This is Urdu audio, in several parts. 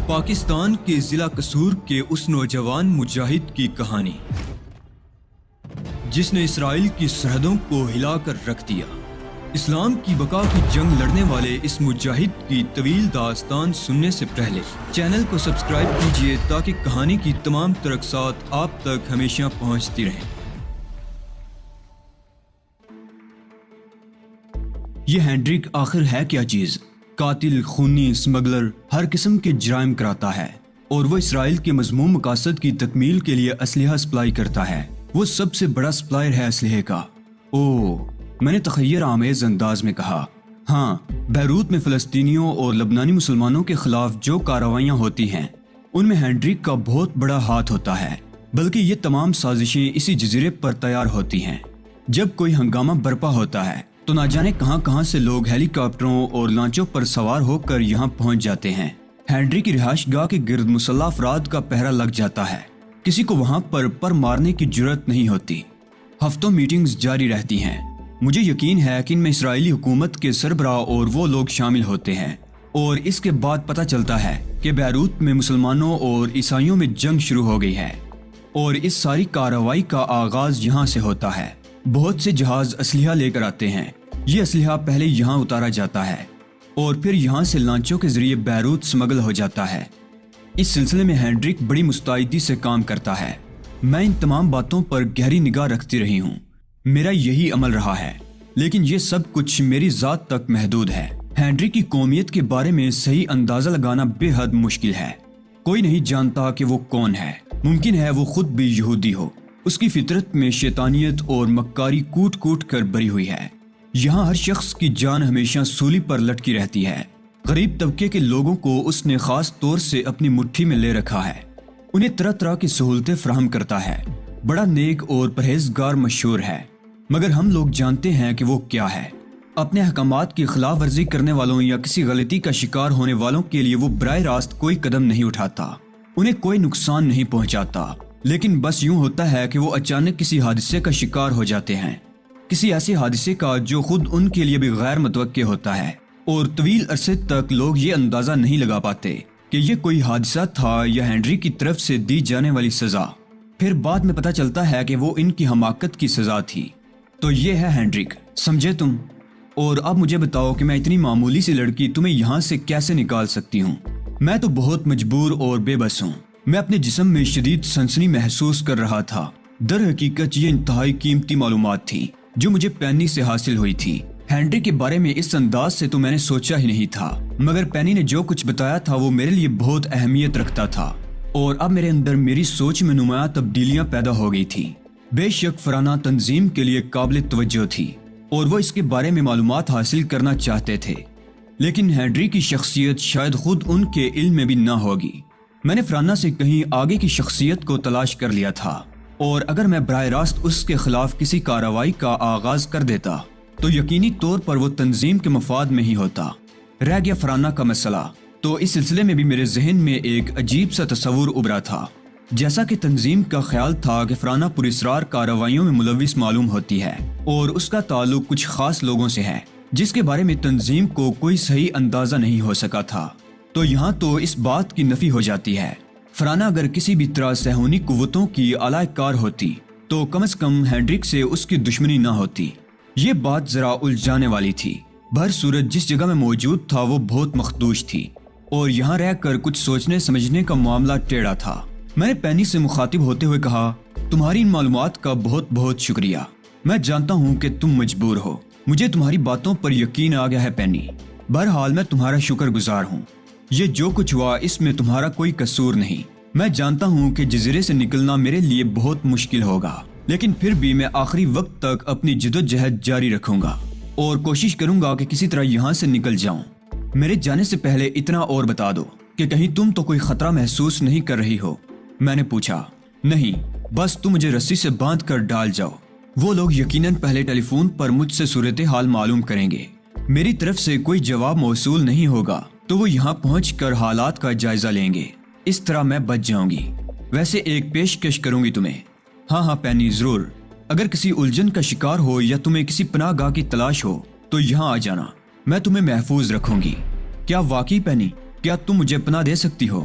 پاکستان کے ضلع قصور کے اس نوجوان مجاہد کی کہانی جس نے اسرائیل کی سرحدوں کو ہلا کر رکھ دیا۔ اسلام کی بقا کی جنگ لڑنے والے اس مجاہد کی طویل داستان سننے سے پہلے چینل کو سبسکرائب کیجیے تاکہ کہانی کی تمام ترقصات آپ تک ہمیشہ پہنچتی رہیں۔ یہ ہینڈرک آخر ہے کیا چیز؟ قاتل، خونی، اسمگلر، ہر قسم کے جرائم کراتا ہے اور وہ اسرائیل کے مذموم مقاصد کی تکمیل کے لیے اسلحہ سپلائی کرتا ہے۔ وہ سب سے بڑا سپلائر ہے اسلحے کا۔ میں نے تخیر آمیز انداز میں کہا، ہاں، بیروت میں فلسطینیوں اور لبنانی مسلمانوں کے خلاف جو کارروائیاں ہوتی ہیں ان میں ہینڈرک کا بہت بڑا ہاتھ ہوتا ہے، بلکہ یہ تمام سازشیں اسی جزیرے پر تیار ہوتی ہیں۔ جب کوئی ہنگامہ برپا ہوتا ہے تو نہ جانے کہاں کہاں سے لوگ ہیلی کاپٹروں اور لانچوں پر سوار ہو کر یہاں پہنچ جاتے ہیں۔ ہینڈرک کی رہائش گاہ کے گرد مسلح افراد کا پہرا لگ جاتا ہے، کسی کو وہاں پر مارنے کی جرات نہیں ہوتی۔ ہفتوں میٹنگز جاری رہتی ہیں۔ مجھے یقین ہے کہ ان میں اسرائیلی حکومت کے سربراہ اور وہ لوگ شامل ہوتے ہیں، اور اس کے بعد پتہ چلتا ہے کہ بیروت میں مسلمانوں اور عیسائیوں میں جنگ شروع ہو گئی ہے، اور اس ساری کارروائی کا آغاز یہاں سے ہوتا ہے۔ بہت سے جہاز اسلحہ لے کر آتے ہیں۔ یہ اسلحہ پہلے یہاں اتارا جاتا ہے اور پھر یہاں سے لانچوں کے ذریعے بیروت سمگل ہو جاتا ہے۔ اس سلسلے میں ہینڈرک بڑی مستعدی سے کام کرتا ہے۔ میں ان تمام باتوں پر گہری نگاہ رکھتی رہی ہوں، میرا یہی عمل رہا ہے، لیکن یہ سب کچھ میری ذات تک محدود ہے۔ ہینڈرک کی قومیت کے بارے میں صحیح اندازہ لگانا بے حد مشکل ہے۔ کوئی نہیں جانتا کہ وہ کون ہے۔ ممکن ہے وہ خود بھی یہودی ہو۔ اس کی فطرت میں شیطانیت اور مکاری کوٹ کوٹ کر بھری ہوئی ہے۔ یہاں ہر شخص کی جان ہمیشہ سولی پر لٹکی رہتی ہے۔ غریب طبقے کے لوگوں کو اس نے خاص طور سے اپنی مٹھی میں لے رکھا ہے۔ انہیں طرح طرح کی سہولتیں فراہم کرتا ہے۔ بڑا نیک اور پرہیزگار مشہور ہے، مگر ہم لوگ جانتے ہیں کہ وہ کیا ہے۔ اپنے احکامات کی خلاف ورزی کرنے والوں یا کسی غلطی کا شکار ہونے والوں کے لیے وہ براہ راست کوئی قدم نہیں اٹھاتا، انہیں کوئی نقصان نہیں پہنچاتا، لیکن بس یوں ہوتا ہے کہ وہ اچانک کسی حادثے کا شکار ہو جاتے ہیں، کسی ایسے حادثے کا جو خود ان کے لیے بھی غیر متوقع ہوتا ہے، اور طویل عرصے تک لوگ یہ اندازہ نہیں لگا پاتے کہ یہ کوئی حادثہ تھا یا ہینڈرک کی طرف سے دی جانے والی سزا۔ پھر بعد میں پتہ چلتا ہے کہ وہ ان کی حماقت کی سزا تھی۔ تو یہ ہے ہینڈرک، سمجھے تم؟ اور اب مجھے بتاؤ کہ میں اتنی معمولی سی لڑکی تمہیں یہاں سے کیسے نکال سکتی ہوں؟ میں تو بہت مجبور اور بے بس ہوں۔ میں اپنے جسم میں شدید سنسنی محسوس کر رہا تھا۔ در حقیقت یہ انتہائی قیمتی معلومات تھی جو مجھے پینی سے حاصل ہوئی تھی۔ ہینڈرک کے بارے میں اس انداز سے تو میں نے سوچا ہی نہیں تھا، مگر پینی نے جو کچھ بتایا تھا وہ میرے لیے بہت اہمیت رکھتا تھا، اور اب میرے اندر میری سوچ میں نمایاں تبدیلیاں پیدا ہو گئی تھی۔ بے شک فرانہ تنظیم کے لیے قابل توجہ تھی اور وہ اس کے بارے میں معلومات حاصل کرنا چاہتے تھے، لیکن ہینڈرک کی شخصیت شاید خود ان کے علم میں بھی نہ ہوگی۔ میں نے فرانہ سے کہیں آگے کی شخصیت کو تلاش کر لیا تھا، اور اگر میں براہ راست اس کے خلاف کسی کارروائی کا آغاز کر دیتا تو یقینی طور پر وہ تنظیم کے مفاد میں ہی ہوتا۔ رہ گیا فرانہ کا مسئلہ، تو اس سلسلے میں بھی میرے ذہن میں ایک عجیب سا تصور ابھرا تھا۔ جیسا کہ تنظیم کا خیال تھا کہ فرانہ پراسرار کارروائیوں میں ملوث معلوم ہوتی ہے اور اس کا تعلق کچھ خاص لوگوں سے ہے جس کے بارے میں تنظیم کو کوئی صحیح اندازہ نہیں ہو سکا تھا، تو یہاں تو اس بات کی نفی ہو جاتی ہے۔ فرانہ اگر کسی بھی طرح صہیونی قوتوں کی اعلی کار ہوتی تو کم از کم ہینڈرک سے اس کی دشمنی نہ ہوتی۔ یہ بات ذرا الجھانے والی تھی۔ بہرصورت جس جگہ میں موجود تھا وہ بہت مخدوش تھی، اور یہاں رہ کر کچھ سوچنے سمجھنے کا معاملہ ٹیڑھا تھا۔ میں نے پینی سے مخاطب ہوتے ہوئے کہا، تمہاری ان معلومات کا بہت بہت شکریہ۔ میں جانتا ہوں کہ تم مجبور ہو، مجھے تمہاری باتوں پر یقین آ گیا ہے پینی۔ بہرحال میں تمہارا شکر گزار ہوں۔ یہ جو کچھ ہوا اس میں تمہارا کوئی قصور نہیں۔ میں جانتا ہوں کہ جزیرے سے نکلنا میرے لیے بہت مشکل ہوگا، لیکن پھر بھی میں آخری وقت تک اپنی جدوجہد جاری رکھوں گا اور کوشش کروں گا کہ کسی طرح یہاں سے نکل جاؤں۔ میرے جانے سے پہلے اتنا اور بتا دو کہ کہیں تم تو کوئی خطرہ محسوس نہیں کر رہی ہو؟ میں نے پوچھا۔ نہیں، بس تم مجھے رسی سے باندھ کر ڈال جاؤ۔ وہ لوگ یقیناً پہلے ٹیلی فون پر مجھ سے صورتحال معلوم کریں گے۔ میری طرف سے کوئی جواب موصول نہیں ہوگا تو وہ یہاں پہنچ کر حالات کا جائزہ لیں گے۔ اس طرح میں بچ جاؤں گی۔ ویسے ایک پیشکش کروں گی تمہیں۔ ہاں پینی، ضرور۔ اگر کسی الجھن کا شکار ہو یا تمہیں کسی پناہ گاہ کی تلاش ہو تو یہاں آ جانا، میں تمہیں محفوظ رکھوں گی۔ کیا واقعی پینی؟ کیا تم مجھے پناہ دے سکتی ہو؟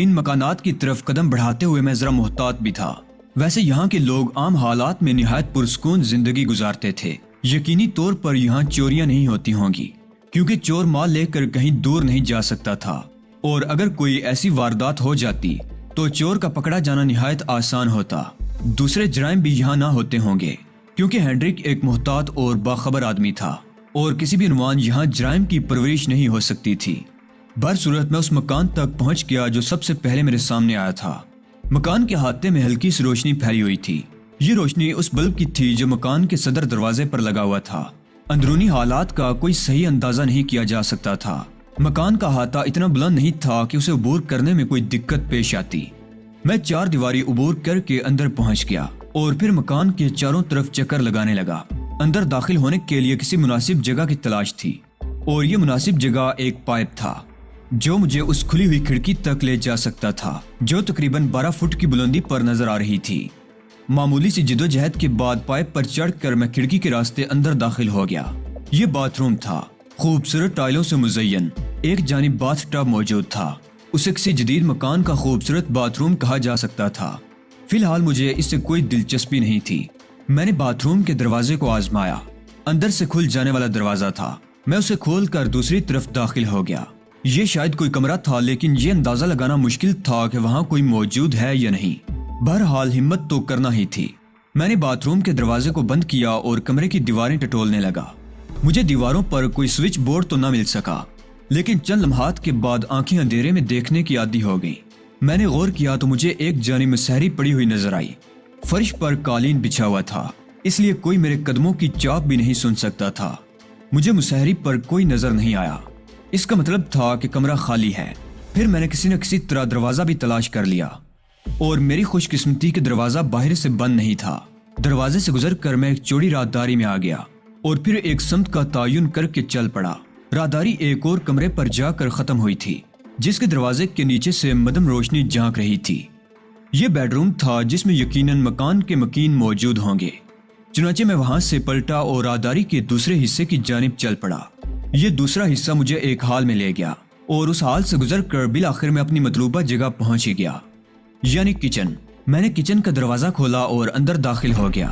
ان مکانات کی طرف قدم بڑھاتے ہوئے میں ذرا محتاط بھی تھا۔ ویسے یہاں کے لوگ عام حالات میں نہایت پرسکون زندگی گزارتے تھے۔ یقینی طور پر یہاں چوریاں نہیں ہوتی ہوں گی، کیونکہ چور مال لے کر کہیں دور نہیں جا سکتا تھا، اور اگر کوئی ایسی واردات ہو جاتی تو چور کا پکڑا جانا نہایت آسان ہوتا۔ دوسرے جرائم بھی یہاں نہ ہوتے ہوں گے، کیونکہ ہینڈرک ایک محتاط اور باخبر آدمی تھا، اور کسی بھی عنوان یہاں جرائم کی پرورش نہیں ہو سکتی تھی۔ برصورت میں اس مکان تک پہنچ گیا جو سب سے پہلے میرے سامنے آیا تھا۔ مکان کے احاطے میں ہلکی سی روشنی پھیلی ہوئی تھی۔ یہ روشنی اس بلب کی تھی جو مکان کے صدر دروازے پر لگا ہوا تھا۔ اندرونی حالات کا کوئی صحیح اندازہ نہیں کیا جا سکتا تھا۔ مکان کا احاطہ اتنا بلند نہیں تھا کہ اسے عبور کرنے میں کوئی دقت پیش آتی۔ میں 4 دیواری عبور کر کے اندر پہنچ گیا اور پھر مکان کے چاروں طرف چکر لگانے لگا۔ اندر داخل ہونے کے لیے کسی مناسب جگہ کی تلاش تھی، اور یہ مناسب جگہ ایک پائپ تھا جو مجھے اس کھلی ہوئی کھڑکی تک لے جا سکتا تھا، جو تقریباً 12 فٹ کی بلندی پر نظر آ رہی تھی۔ معمولی سی جدوجہد کے بعد پائپ پر چڑھ کر میں کھڑکی کے راستے اندر داخل ہو گیا۔ یہ باتھ روم تھا، خوبصورت ٹائلوں سے مزین۔ ایک جانب باتھ ٹب موجود تھا۔ اسے کسی جدید مکان کا خوبصورت باتھ روم کہا جا سکتا تھا۔ فی الحال مجھے اس سے کوئی دلچسپی نہیں تھی۔ میں نے باتھ روم کے دروازے کو آزمایا۔ اندر سے کھل جانے والا دروازہ تھا۔ میں اسے کھول کر دوسری طرف داخل ہو گیا۔ یہ شاید کوئی کمرہ تھا، لیکن یہ اندازہ لگانا مشکل تھا کہ وہاں کوئی موجود ہے یا نہیں۔ بہرحال ہمت تو کرنا ہی تھی۔ میں نے باتھ روم کے دروازے کو بند کیا اور کمرے کی دیواریں ٹٹولنے لگا۔ مجھے دیواروں پر کوئی سوئچ بورڈ تو نہ مل سکا، لیکن چند لمحات کے بعد آنکھیں اندھیرے میں دیکھنے کی عادی ہو گئی۔ میں نے غور کیا تو مجھے ایک جانب مسحری پڑی ہوئی نظر آئی۔ فرش پر قالین بچھا ہوا تھا، اس لیے کوئی میرے قدموں کی چاپ بھی نہیں سن سکتا تھا۔ مجھے مسحری پر کوئی نظر نہیں آیا۔ اس کا مطلب تھا کہ کمرہ خالی ہے۔ پھر میں نے کسی نہ کسی طرح دروازہ بھی تلاش کر لیا، اور میری خوش قسمتی کہ دروازہ باہر سے بند نہیں تھا۔ دروازے سے گزر کر میں ایک چوڑی راہداری میں آ گیا اور پھر ایک سمت کا تعین کر کے چل پڑا۔ راہداری ایک اور کمرے پر جا کر ختم ہوئی تھی، جس کے دروازے کے نیچے سے مدھم روشنی جھانک رہی تھی۔ یہ بیڈ روم تھا جس میں یقیناً مکان کے مکین موجود ہوں گے۔ چنانچہ میں وہاں سے پلٹا اور راہداری کے دوسرے حصے کی جانب چل پڑا۔ یہ دوسرا حصہ مجھے ایک ہال میں لے گیا، اور اس ہال سے گزر کر بالآخر میں اپنی مطلوبہ جگہ پہنچ ہی گیا، یعنی کچن۔ میں نے کچن کا دروازہ کھولا اور اندر داخل ہو گیا۔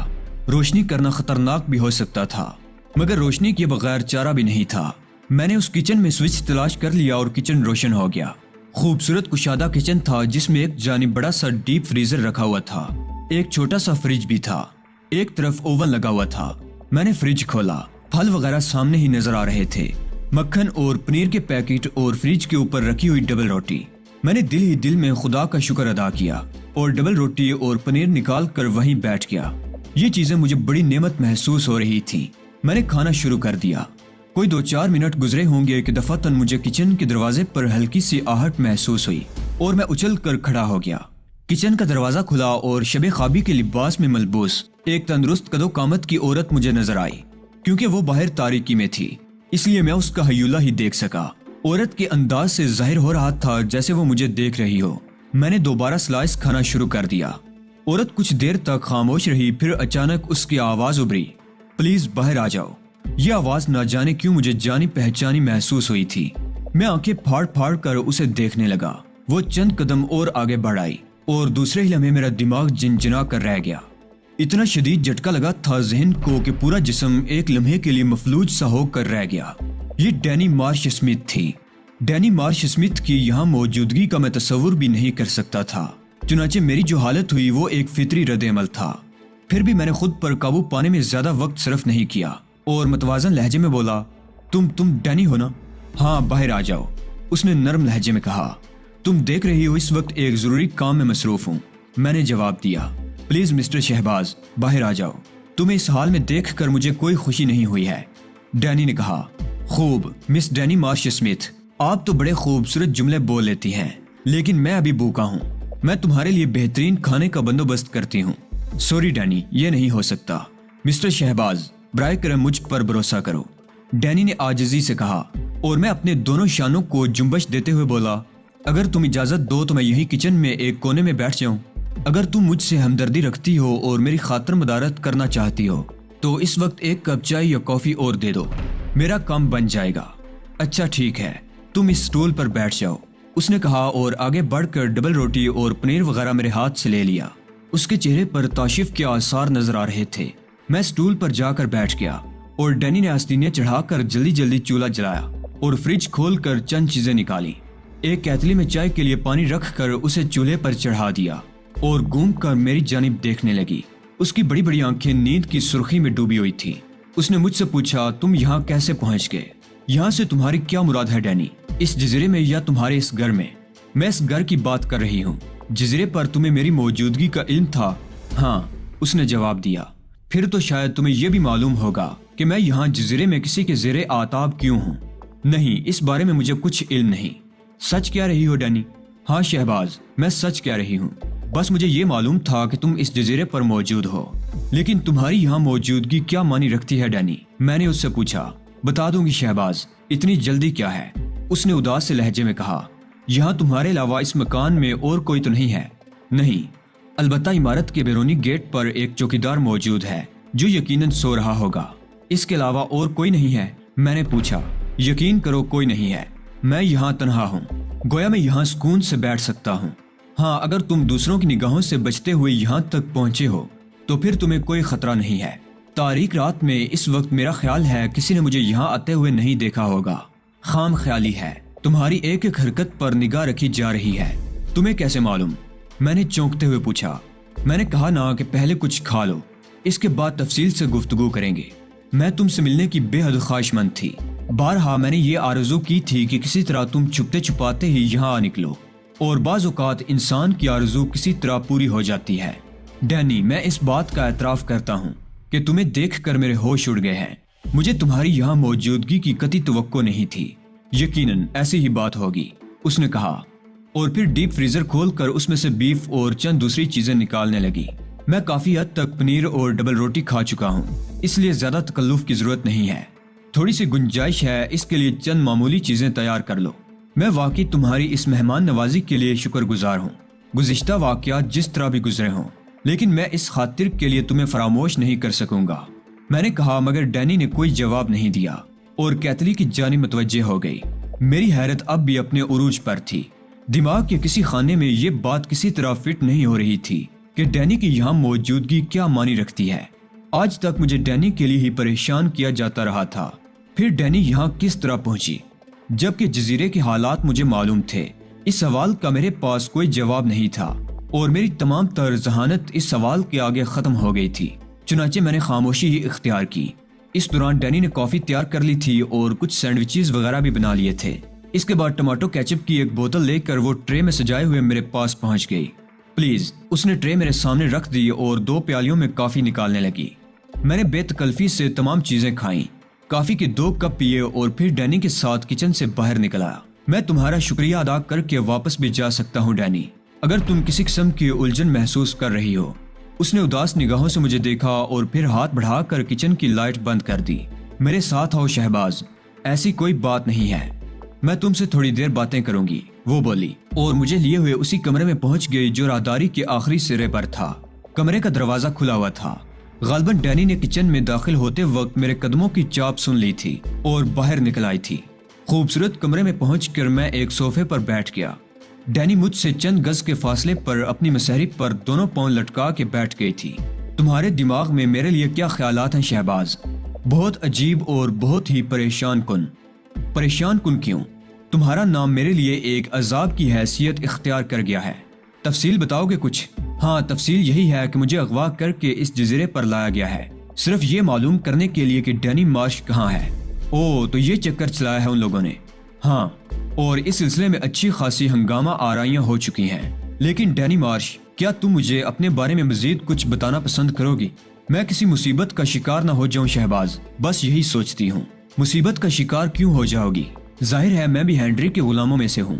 روشنی کرنا خطرناک بھی ہو سکتا تھا، مگر روشنی کے بغیر چارہ بھی نہیں تھا۔ میں نے اس کچن میں سوئچ تلاش کر لیا اور کچن روشن ہو گیا۔ خوبصورت کشادہ کچن تھا جس میں ایک جانب بڑا سا ڈیپ فریزر رکھا ہوا تھا۔ ایک چھوٹا سا فریج بھی تھا۔ ایک طرف اوون لگا ہوا تھا۔ میں نے فریج کھولا۔ پھل وغیرہ سامنے ہی نظر آ رہے تھے، مکھن اور پنیر کے پیکٹ اور فریج کے اوپر رکھی ہوئی ڈبل روٹی۔ میں نے دل ہی دل میں خدا کا شکر ادا کیا اور ڈبل روٹی اور پنیر نکال کر وہیں بیٹھ گیا۔ یہ چیزیں مجھے بڑی نعمت محسوس ہو رہی تھی۔ میں نے کھانا شروع کر دیا۔ کوئی 2-4 منٹ گزرے ہوں گے کہ دفعتاً مجھے کچن کے دروازے پر ہلکی سی آہٹ محسوس ہوئی اور میں اچھل کر کھڑا ہو گیا۔ کچن کا دروازہ کھلا اور شب خوابی کے لباس میں ملبوس ایک تندرست قد و قامت کی عورت مجھے نظر آئی۔ کیونکہ وہ باہر تاریکی میں تھی، اس لیے میں اس کا ہیولہ ہی دیکھ سکا۔ عورت کے انداز سے ظاہر ہو رہا تھا جیسے وہ مجھے دیکھ رہی ہو۔ میں نے دوبارہ سلائس کھانا شروع کر دیا۔ عورت کچھ دیر تک خاموش رہی، پھر اچانک اس کی آواز ابھری، پلیز باہر آ جاؤ۔ یہ آواز نہ جانے کیوں مجھے جانی پہچانی محسوس ہوئی تھی۔ میں آنکھیں پھاڑ پھاڑ کر اسے دیکھنے لگا۔ وہ چند قدم اور آگے بڑھ آئی اور دوسرے ہی لمحے میرا دماغ جنجنا کر رہ گیا۔ اتنا شدید جھٹکا لگا تھا ذہن کو کہ پورا جسم ایک لمحے کے لیے مفلوج سا ہو کر رہ گیا۔ یہ ڈینی مارش اسمتھ تھی۔ ڈینی مارش اسمتھ کی یہاں موجودگی کا میں تصور بھی نہیں کر سکتا تھا۔ چنانچہ میری جو حالت ہوئی وہ ایک فطری رد عمل تھا۔ پھر بھی میں نے خود پر قابو پانے میں زیادہ وقت صرف نہیں کیا اور متوازن لہجے میں بولا، تم ڈینی ہو نا؟ ہاں، باہر آ جاؤ، اس نے نرم لہجے میں کہا۔ تم دیکھ رہی ہو اس وقت ایک ضروری کام میں مصروف ہوں۔ میں نے جواب دیا، پلیز مسٹر شہباز باہر آ جاؤ، تمہیں اس حال میں دیکھ کر مجھے کوئی خوشی نہیں ہوئی ہے۔ ڈینی نے کہا، خوب مس ڈینی مارش اسمتھ، آپ تو بڑے خوبصورت جملے بول لیتی ہیں، لیکن میں ابھی بھوکا ہوں۔ میں تمہارے لیے بہترین کھانے کا بندوبست کرتی ہوں۔ سوری ڈینی، یہ نہیں ہو سکتا۔ مسٹر شہباز، برائے کرم مجھ پر بھروسہ کرو، ڈینی نے عاجزی سے کہا، اور میں اپنے دونوں شانوں کو جنبش دیتے ہوئے بولا، اگر تم اجازت دو تو میں یہی کچن میں ایک کونے میں بیٹھ جاؤں۔ اگر تم مجھ سے ہمدردی رکھتی ہو اور میری خاطر مدارت کرنا چاہتی ہو تو اس وقت ایک کپ چائے یا کافی اور دے دو، میرا کام بن جائے گا۔ اچھا ٹھیک ہے، تم اس سٹول پر بیٹھ جاؤ، اس نے کہا اور آگے بڑھ کر ڈبل روٹی اور پنیر وغیرہ میرے ہاتھ سے لے لیا۔ اس کے چہرے پر تاشف کے آثار نظر آ رہے تھے۔ میں سٹول پر جا کر بیٹھ گیا اور ڈینی نے آستینیں چڑھا کر جلدی جلدی چولہا جلایا اور فریج کھول کر چند چیزیں نکالی۔ ایک کیتلی میں چائے کے لیے پانی رکھ کر اسے چولہے پر چڑھا دیا اور گھوم کر میری جانب دیکھنے لگی۔ اس کی بڑی بڑی آنکھیں نیند کی سرخی میں ڈوبی ہوئی تھی۔ اس نے مجھ سے پوچھا، تم یہاں کیسے پہنچ گئے؟ یہاں سے تمہاری کیا مراد ہے ڈینی؟ اس جزیرے میں یا تمہارے اس گھر میں؟ میں اس گھر کی بات کر رہی ہوں۔ جزیرے پر تمہیں میری موجودگی کا علم تھا؟ ہاں، اس نے جواب دیا۔ پھر تو شاید تمہیں یہ بھی معلوم ہوگا کہ میں یہاں جزیرے میں کسی کے زیر آتاب کیوں ہوں۔ نہیں، اس بارے میں مجھے کچھ علم نہیں۔ سچ کہہ رہی ہو ڈینی؟ ہاں شہباز، میں سچ کہہ رہی ہوں۔ بس مجھے یہ معلوم تھا کہ تم اس جزیرے پر موجود ہو، لیکن تمہاری یہاں موجودگی کیا معنی رکھتی ہے ڈینی؟ میں نے اس سے پوچھا۔ بتا دوں گی شہباز، اتنی جلدی کیا ہے؟ اس نے اداس سے لہجے میں کہا۔ یہاں تمہارے علاوہ اس مکان میں اور کوئی تو نہیں ہے؟ نہیں، البتہ عمارت کے بیرونی گیٹ پر ایک چوکیدار موجود ہے جو یقیناً سو رہا ہوگا۔ اس کے علاوہ اور کوئی نہیں ہے؟ میں نے پوچھا۔ یقین کرو کوئی نہیں ہے، میں یہاں تنہا ہوں، گویا میں یہاں سکون سے بیٹھ سکتا ہوں۔ ہاں، اگر تم دوسروں کی نگاہوں سے بچتے ہوئے یہاں تک پہنچے ہو تو پھر تمہیں کوئی خطرہ نہیں ہے۔ تاریک رات میں اس وقت میرا خیال ہے کسی نے مجھے یہاں آتے ہوئے نہیں دیکھا ہوگا۔ خام خیالی ہے، تمہاری ایک ایک حرکت پر نگاہ رکھی جا رہی ہے۔ تمہیں کیسے معلوم؟ میں نے چونکتے ہوئے پوچھا۔ میں نے کہا نا کہ پہلے کچھ کھا لو، اس کے بعد تفصیل سے گفتگو کریں گے۔ میں تم سے ملنے کی بے حد خواہش مند تھی۔ بارہا میں نے یہ آرزو کی تھی کہ کسی طرح تم چھپتے چھپاتے ہی یہاں آ نکلو، اور بعض اوقات انسان کی آرزو کسی طرح پوری ہو جاتی ہے۔ ڈینی، میں اس بات کا اعتراف کرتا ہوں کہ تمہیں دیکھ کر میرے ہوش اڑ گئے ہیں۔ مجھے تمہاری یہاں موجودگی کی قطعی توقع نہیں تھی۔ یقیناً ایسی ہی بات ہوگی، اس نے کہا، اور پھر ڈیپ فریزر کھول کر اس میں سے بیف اور چند دوسری چیزیں نکالنے لگی۔ میں کافی حد تک پنیر اور ڈبل روٹی کھا چکا ہوں، اس لیے زیادہ تکلف کی ضرورت نہیں ہے۔ تھوڑی سی گنجائش ہے، اس کے لیے چند معمولی چیزیں تیار کر لو۔ میں واقعی تمہاری اس مہمان نوازی کے لیے شکر گزار ہوں۔ گزشتہ واقعات جس طرح بھی گزرے ہوں، لیکن میں اس خاطر کے لیے تمہیں فراموش نہیں کر سکوں گا، میں نے کہا، مگر ڈینی نے کوئی جواب نہیں دیا اور کیتلی کی جانب متوجہ ہو گئی۔ میری حیرت اب بھی اپنے عروج پر تھی۔ دماغ کے کسی خانے میں یہ بات کسی طرح فٹ نہیں ہو رہی تھی کہ ڈینی کی یہاں موجودگی کیا معنی رکھتی ہے۔ آج تک مجھے ڈینی کے لیے ہی پریشان کیا جاتا رہا تھا، پھر ڈینی یہاں کس طرح پہنچی جبکہ جزیرے کے حالات مجھے معلوم تھے؟ اس سوال کا میرے پاس کوئی جواب نہیں تھا اور میری تمام تر ذہانت اس سوال کے آگے ختم ہو گئی تھی۔ چنانچہ میں نے خاموشی ہی اختیار کی۔ اس دوران ڈینی نے کافی تیار کر لی تھی اور کچھ سینڈوچز وغیرہ بھی بنا لیے تھے۔ اس کے بعد ٹماٹو کیچپ کی ایک بوتل لے کر وہ ٹرے میں سجائے ہوئے میرے پاس پہنچ گئی۔ پلیز، اس نے ٹرے میرے سامنے رکھ دی اور 2 پیالیوں میں کافی نکالنے لگی۔ میں نے بے تکلفی سے تمام چیزیں کھائیں، کافی کے 2 کپ پیے اور پھر ڈینی کے ساتھ کچن سے باہر نکل آیا۔ میں تمہارا شکریہ ادا کر کے واپس بھی جا سکتا ہوں ڈینی، اگر تم کسی قسم کی الجھن محسوس کر رہی ہو۔ اس نے اداس نگاہوں سے مجھے دیکھا اور پھر ہاتھ بڑھا کر کچن کی لائٹ بند کر دی۔ میرے ساتھ آؤ شہباز، ایسی کوئی بات نہیں ہے، میں تم سے تھوڑی دیر باتیں کروں گی، وہ بولی، اور مجھے لیے ہوئے اسی کمرے میں پہنچ گئی جو راہداری کے آخری سرے پر تھا۔ کمرے کا دروازہ کھلا ہوا تھا۔ غالباً ڈینی نے کچن میں داخل ہوتے وقت میرے قدموں کی چاپ سن لی تھی اور باہر نکل آئی تھی۔ خوبصورت کمرے میں پہنچ کر میں ایک صوفے پر بیٹھ گیا۔ ڈینی مجھ سے چند گز کے فاصلے پر اپنی مسہری پر دونوں پاؤں لٹکا کے بیٹھ گئی تھی۔ تمہارے دماغ میں میرے لیے کیا خیالات ہیں شہباز؟ بہت عجیب اور بہت ہی پریشان کن۔ پریشان کن کیوں؟ تمہارا نام میرے لیے ایک عذاب کی حیثیت اختیار کر گیا ہے۔ تفصیل بتاؤ گے کچھ؟ ہاں، تفصیل یہی ہے کہ مجھے اغوا کر کے اس جزیرے پر لایا گیا ہے، صرف یہ معلوم کرنے کے لیے کہ ڈینی مارش کہاں ہے۔ اوہ، تو یہ چکر چلایا ہے ان لوگوں نے؟ ہاں، اور اس سلسلے میں اچھی خاصی ہنگامہ آرائیاں ہو چکی ہیں۔ لیکن ڈینی مارش، کیا تم مجھے اپنے بارے میں مزید کچھ بتانا پسند کرو گی؟ میں کسی مصیبت کا شکار نہ ہو جاؤں شہباز، بس یہی سوچتی ہوں۔ مصیبت کا شکار کیوں ہو جاؤ گی؟ ظاہر ہے میں بھی ہینڈری کے غلاموں میں سے ہوں۔